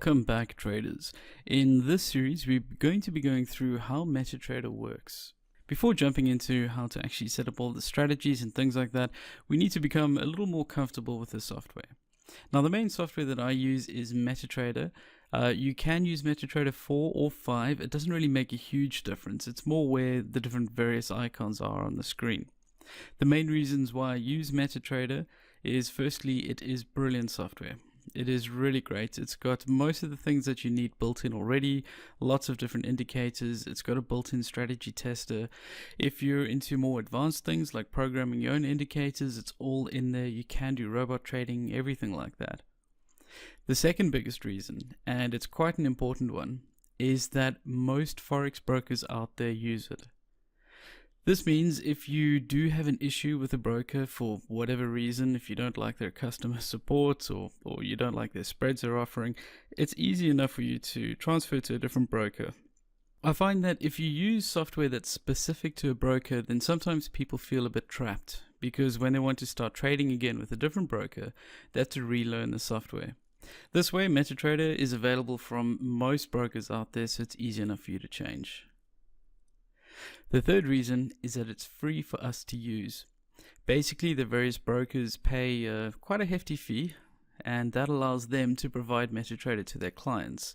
Welcome back, traders. In this series, we're going to be going through how MetaTrader works. Before jumping into how to actually set up all the strategies and things like that, we need to become a little more comfortable with the software. Now, the main software that I use is MetaTrader. You can use MetaTrader 4 or 5. It doesn't really make a huge difference. It's more where the different various icons are on the screen. The main reasons why I use MetaTrader is, firstly, it is brilliant software. It is really great. It's got most of the things that you need built in already, lots of different indicators. It's got a built-in strategy tester. If you're into more advanced things like programming your own indicators, it's all in there. You can do robot trading, everything like that. The second biggest reason, and it's quite an important one, is that most Forex brokers out there use it. This means if you do have an issue with a broker for whatever reason, if you don't like their customer support or you don't like their spreads they're offering, it's easy enough for you to transfer to a different broker. I find that if you use software that's specific to a broker, then sometimes people feel a bit trapped because when they want to start trading again with a different broker, they have to relearn the software. This way, MetaTrader is available from most brokers out there, so it's easy enough for you to change. The third reason is that it's free for us to use. Basically, the various brokers pay quite a hefty fee, and that allows them to provide MetaTrader to their clients.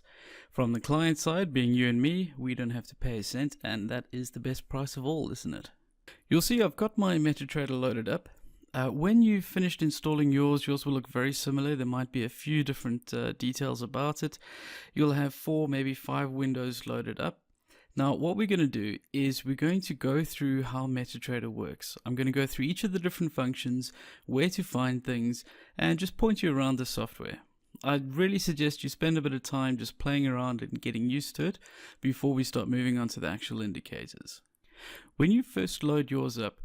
From the client side, being you and me, we don't have to pay a cent, and that is the best price of all, isn't it? You'll see I've got my MetaTrader loaded up. When you've finished installing yours will look very similar. There might be a few different details about it. You'll have 4, maybe 5 windows loaded up. Now, what we're going to do is we're going to go through how MetaTrader works. I'm going to go through each of the different functions, where to find things, and just point you around the software. I'd really suggest you spend a bit of time just playing around and getting used to it before we start moving on to the actual indicators. When you first load yours up,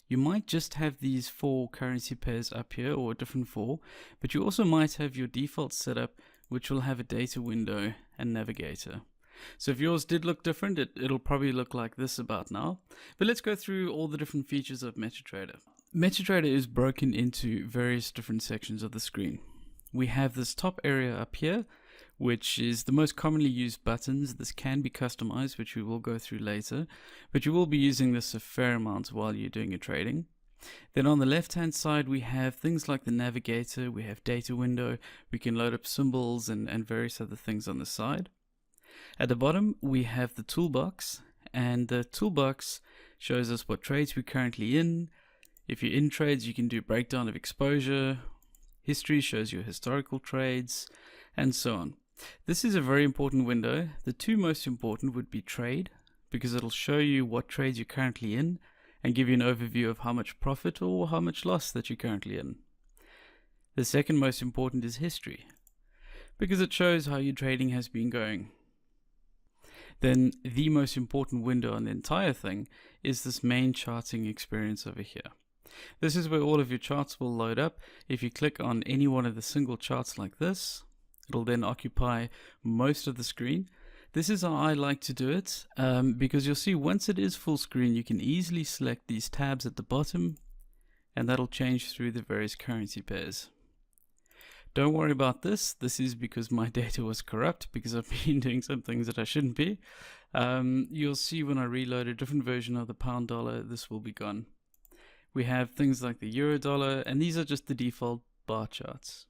you might just have these 4 currency pairs up here, or a different 4, but you also might have your default setup, which will have a data window and navigator. So if yours did look different, it'll probably look like this about now. But let's go through all the different features of MetaTrader. MetaTrader is broken into various different sections of the screen. We have this top area up here, which is the most commonly used buttons. This can be customized, which we will go through later, but you will be using this a fair amount while you're doing your trading. Then on the left hand side, we have things like the navigator, we have data window, we can load up symbols and various other things on the side. At the bottom, we have the Toolbox, and the Toolbox shows us what trades we're currently in. If you're in trades, you can do breakdown of exposure. History shows your historical trades, and so on. This is a very important window. The 2 most important would be trade, because it'll show you what trades you're currently in and give you an overview of how much profit or how much loss that you're currently in. The second most important is history, because it shows how your trading has been going. Then the most important window on the entire thing is this main charting experience over here. This is where all of your charts will load up. If you click on any one of the single charts like this, it'll then occupy most of the screen. This is how I like to do it, because you'll see once it is full screen, you can easily select these tabs at the bottom, and that'll change through the various currency pairs. Don't worry about this. This is because my data was corrupt, because I've been doing some things that I shouldn't be. You'll see when I reload a different version of the pound dollar, this will be gone. We have things like the euro dollar, and these are just the default bar charts.